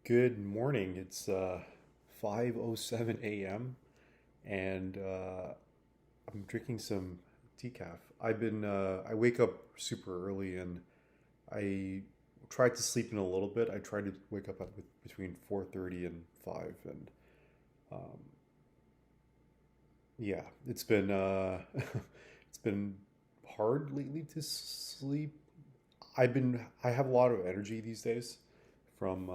Good morning. It's 5:07 a.m. and I'm drinking some decaf. I wake up super early and I tried to sleep in a little bit. I tried to wake up between 4:30 and 5 and um, yeah, it's been hard lately to sleep. I have a lot of energy these days from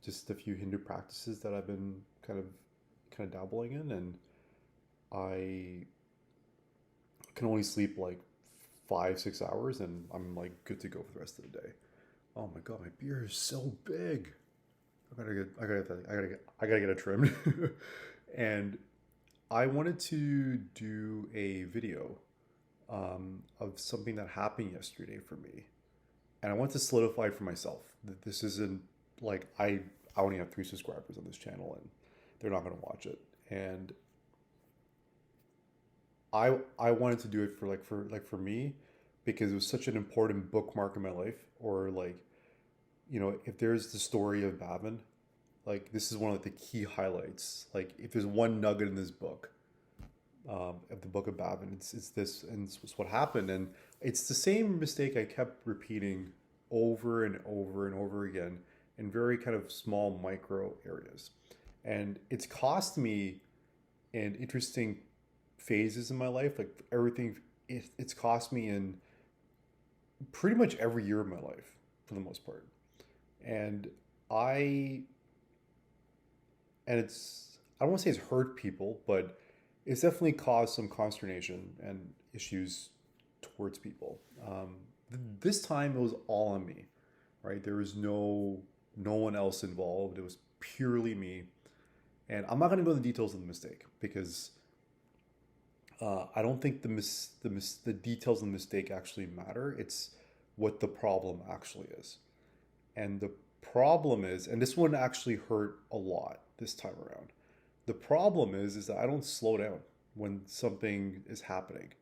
just a few Hindu practices that I've been kind of dabbling in, and I can only sleep like 5 6 hours, and I'm like good to go for the rest of the day. Oh my god, my beer is so big. I gotta get it trimmed. And I wanted to do a video of something that happened yesterday for me, and I want to solidify it for myself that this isn't like I only have 3 subscribers on this channel and they're not going to watch it. And I wanted to do it for me because it was such an important bookmark in my life. Or like, if there's the story of Bavin, like this is one of the key highlights. Like if there's one nugget in this book, of the book of Bavin, it's this, and it's what happened. And it's the same mistake I kept repeating over and over and over again in very kind of small micro areas. And it's cost me in interesting phases in my life. Like everything, it's cost me in pretty much every year of my life for the most part. And I, and I don't want to say it's hurt people, but it's definitely caused some consternation and issues towards people. This time it was all on me, right? There was no one else involved. It was purely me, and I'm not going to go into the details of the mistake because I don't think the details of the mistake actually matter. It's what the problem actually is, and the problem is, and this one actually hurt a lot this time around. The problem is that I don't slow down when something is happening,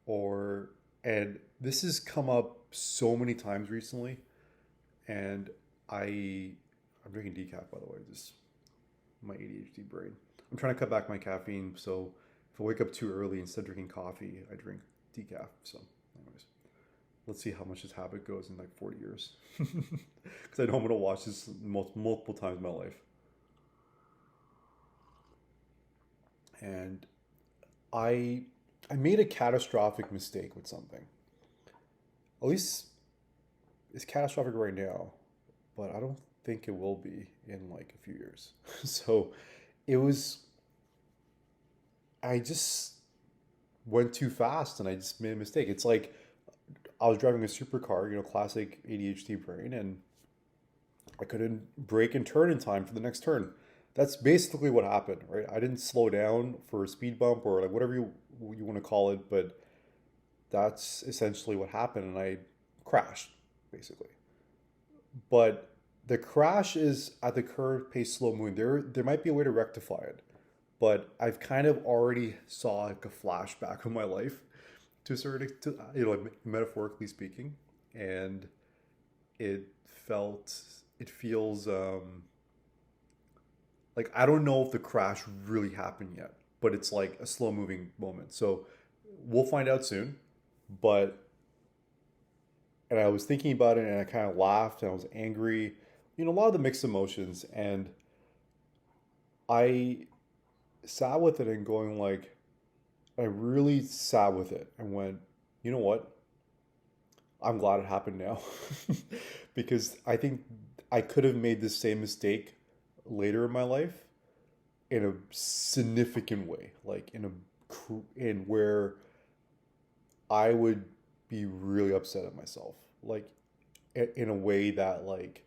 or and this has come up so many times recently, and I I'm drinking decaf, by the way, just my ADHD brain. I'm trying to cut back my caffeine, so if I wake up too early, instead of drinking coffee, I drink decaf. So, anyways, let's see how much this habit goes in like 40 years, because I know I'm gonna watch this multiple times in my life. And I I made a catastrophic mistake with something. At least it's catastrophic right now, but I don't think it will be in like a few years. So it was, I just went too fast and I just made a mistake. It's like I was driving a supercar, classic ADHD brain, and I couldn't brake and turn in time for the next turn. That's basically what happened, right? I didn't slow down for a speed bump or like whatever you want to call it, but that's essentially what happened, and I crashed basically. But the crash is at the current pace slow moving. There might be a way to rectify it, but I've kind of already saw like a flashback of my life to a certain to like metaphorically speaking, and it felt it feels like I don't know if the crash really happened yet, but it's like a slow moving moment. So we'll find out soon. But and I was thinking about it and I kind of laughed and I was angry, a lot of the mixed emotions. And I sat with it and going like, I really sat with it and went, you know what? I'm glad it happened now. Because I think I could have made the same mistake later in my life in a significant way, like in where I would be really upset at myself, like in a way that like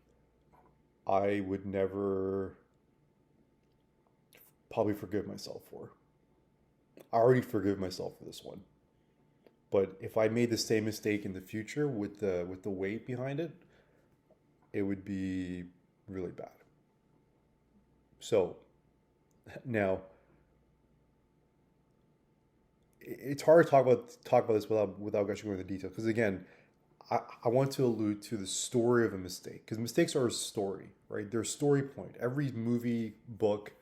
I would never probably forgive myself for. I already forgive myself for this one, but if I made the same mistake in the future with the weight behind it, it would be really bad. So now it's hard to talk about this without actually going into detail because again, I want to allude to the story of a mistake because mistakes are a story, right? They're a story point. Every movie, book,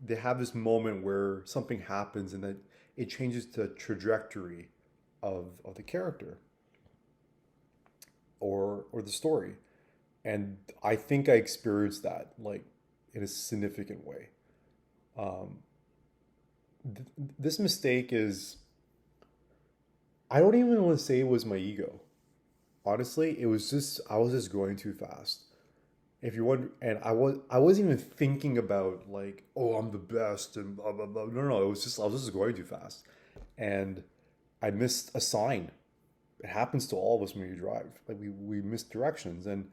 they have this moment where something happens and then it changes the trajectory of the character or the story. And I think I experienced that like in a significant way. Um, this mistake is, I don't even want to say it was my ego. Honestly, it was just I was just going too fast. If you want, and I wasn't even thinking about like, oh, I'm the best and blah blah blah. No, no, it was just I was just going too fast, and I missed a sign. It happens to all of us when you drive. Like we miss directions, and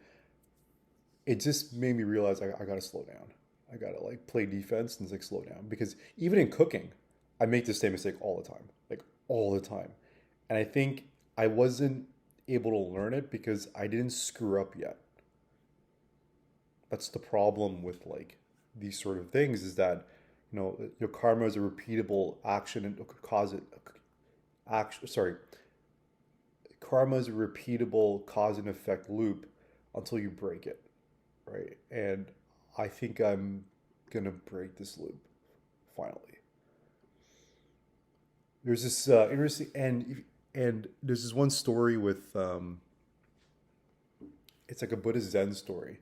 it just made me realize I gotta slow down. I gotta like play defense and like slow down because even in cooking, I make the same mistake all the time, like all the time, and I think I wasn't able to learn it because I didn't screw up yet. That's the problem with like these sort of things is that your karma is a repeatable action and cause it action. Sorry, karma is a repeatable cause and effect loop until you break it, right? And I think I'm gonna break this loop finally. There's this interesting and there's this one story with it's like a Buddhist Zen story.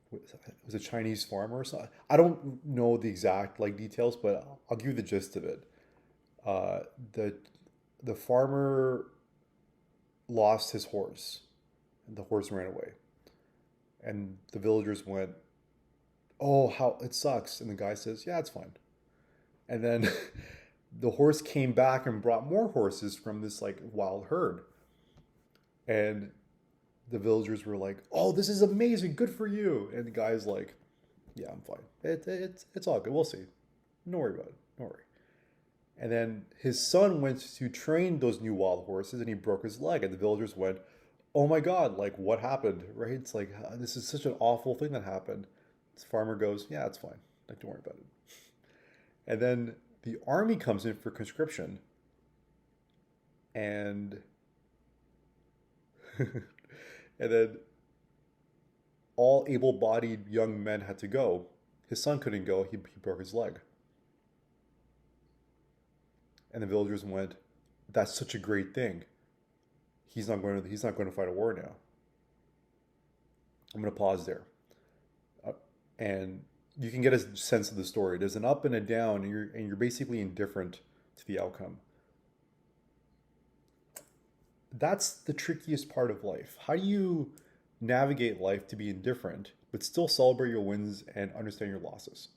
It was a Chinese farmer or something. I don't know the exact like details, but I'll give you the gist of it. Uh, the the farmer lost his horse, and the horse ran away, and the villagers went, "Oh, how it sucks!" And the guy says, "Yeah, it's fine." And then the horse came back and brought more horses from this like wild herd, and the villagers were like, "Oh, this is amazing, good for you." And the guy's like, "Yeah, I'm fine. It's all good. We'll see. Don't worry about it. Don't worry." And then his son went to train those new wild horses, and he broke his leg. And the villagers went, "Oh my God! Like what happened? Right? It's like this is such an awful thing that happened." This farmer goes, "Yeah, it's fine. Like don't worry about it." And then the army comes in for conscription, and and then all able-bodied young men had to go. His son couldn't go. He broke his leg. And the villagers went, "That's such a great thing. He's not going to fight a war now." I'm going to pause there. And you can get a sense of the story. There's an up and a down, and you're basically indifferent to the outcome. That's the trickiest part of life. How do you navigate life to be indifferent but still celebrate your wins and understand your losses?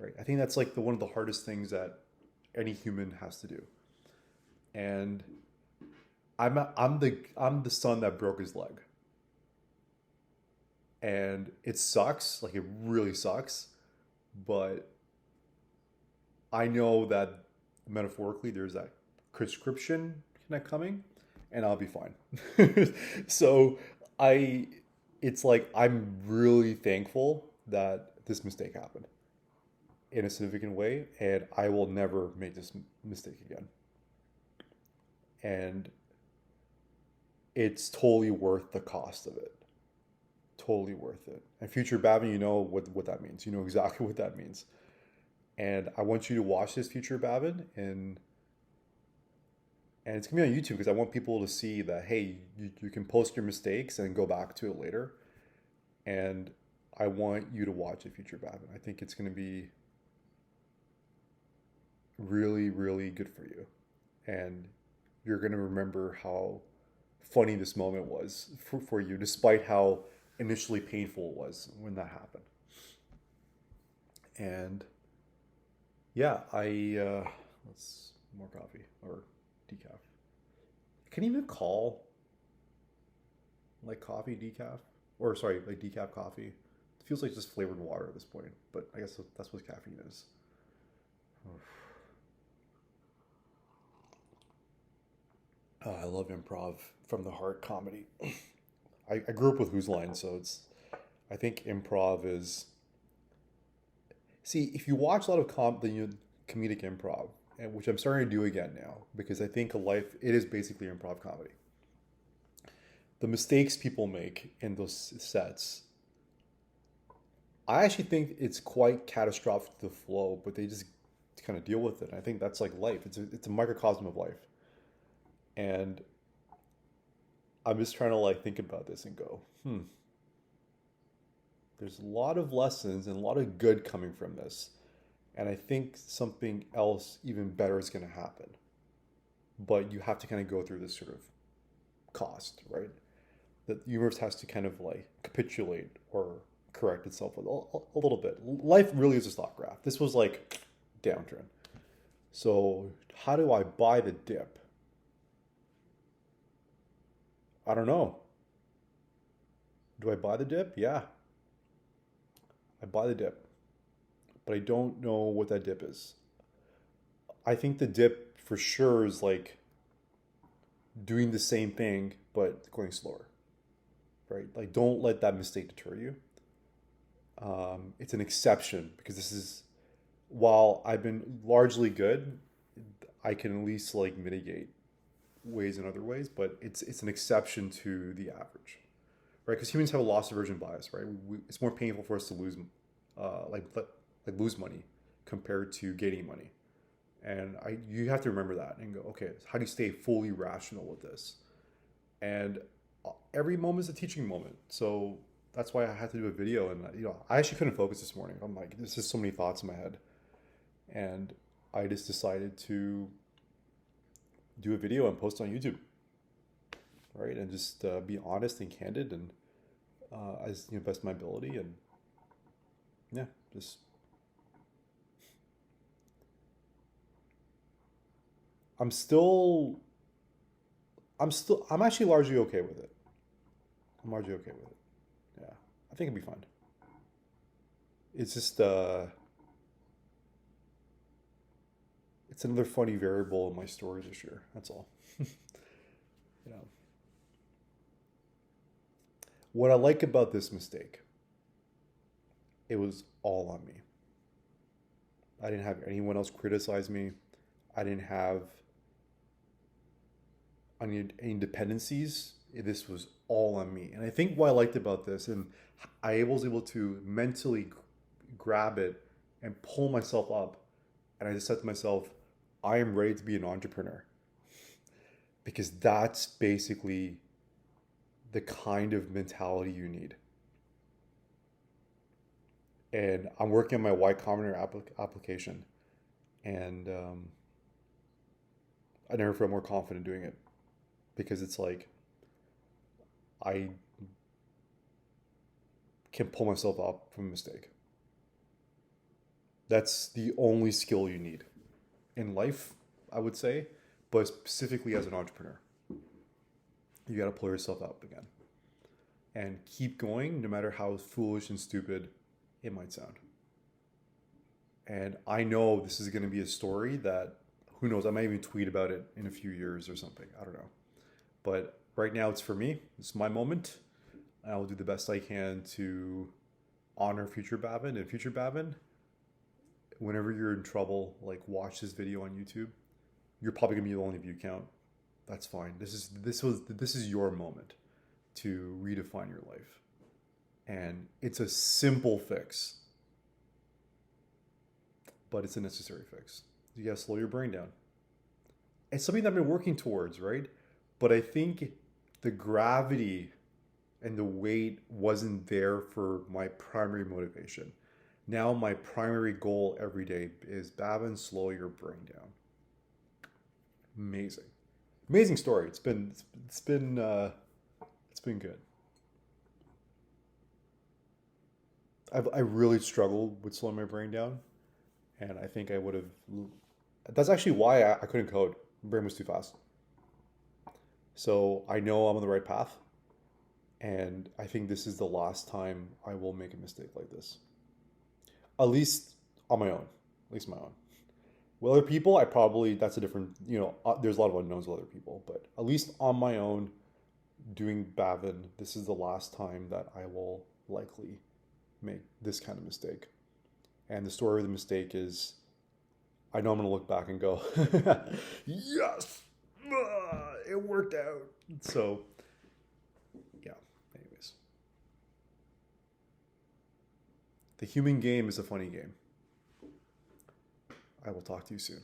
Right? I think that's like one of the hardest things that any human has to do. And I'm the son that broke his leg, and it sucks. Like it really sucks, but I know that metaphorically there's that conscription kind of coming, and I'll be fine. So I, it's like I'm really thankful that this mistake happened in a significant way, and I will never make this mistake again. And it's totally worth the cost of it. Totally worth it. And future Babin, you know what that means. You know exactly what that means. And I want you to watch this future Babin, and it's gonna be on YouTube because I want people to see that hey, you can post your mistakes and go back to it later. And I want you to watch it, future Babin. I think it's gonna be really, really good for you. And you're gonna remember how funny this moment was for you, despite how initially painful it was when that happened. And yeah, let's more coffee or decaf. I can't even call like coffee decaf, or sorry, like decaf coffee. It feels like just flavored water at this point, but I guess that's what caffeine is. Oh, I love improv from the heart comedy. I grew up with Who's Line, so it's I think improv is see if you watch a lot of comedic improv, and which I'm starting to do again now because I think life it is basically improv comedy. the mistakes people make in those sets, I actually think it's quite catastrophic to the flow, but they just kind of deal with it. I think that's like life. It's a microcosm of life. And I'm just trying to like think about this and go, there's a lot of lessons and a lot of good coming from this. And I think something else even better is going to happen. But you have to kind of go through this sort of cost, right? The universe has to kind of like capitulate or correct itself a little bit. Life really is a stock graph. This was like downturn. So how do I buy the dip? I don't know. Do I buy the dip? Yeah, I buy the dip, but I don't know what that dip is. I think the dip for sure is like doing the same thing but going slower, right? Like don't let that mistake deter you. It's an exception because this is while I've been largely good, I can at least like mitigate ways in other ways, but it's an exception to the average, right? Because humans have a loss aversion bias, right? It's more painful for us to lose, like lose money compared to gaining money, and you have to remember that and go, okay, how do you stay fully rational with this? And every moment is a teaching moment, so that's why I had to do a video, and I actually couldn't focus this morning. I'm like, there's just so many thoughts in my head, and I just decided to do a video and post on YouTube, right? And just be honest and candid and as best of my ability, and yeah, just I'm still I'm actually largely okay with it. I'm largely okay with it. Yeah, I think it'll be fine. It's just it's another funny variable in my story this year. That's all. You know, what I like about this mistake, it was all on me. I didn't have anyone else criticize me. I didn't have any dependencies. This was all on me. And I think what I liked about this, and I was able to mentally grab it and pull myself up. And I just said to myself, I am ready to be an entrepreneur because that's basically the kind of mentality you need. And I'm working on my Y Combinator application, and I never feel more confident doing it because it's like I can pull myself up from a mistake. That's the only skill you need in life, I would say, but specifically as an entrepreneur. You got to pull yourself up again and keep going no matter how foolish and stupid it might sound. And I know this is going to be a story that, who knows, I might even tweet about it in a few years or something. I don't know. But right now it's for me. It's my moment. I will do the best I can to honor future Bavin. And future Bavin, whenever you're in trouble, like watch this video on YouTube. You're probably gonna be the only view count. That's fine. This is your moment to redefine your life. And it's a simple fix, but it's a necessary fix. You gotta slow your brain down. It's something that I've been working towards, right? But I think the gravity and the weight wasn't there for my primary motivation. Now my primary goal every day is Bavin, slow your brain down. Amazing, amazing story. It's been good. I really struggled with slowing my brain down, and I think I would have. That's actually why I couldn't code. My brain was too fast. So I know I'm on the right path, and I think this is the last time I will make a mistake like this. At least on my own. At least my own. With other people, I probably that's a different. There's a lot of unknowns with other people, but at least on my own, doing Bavin, this is the last time that I will likely make this kind of mistake. And the story of the mistake is, I know I'm gonna look back and go, yes, it worked out. So The human game is a funny game. I will talk to you soon.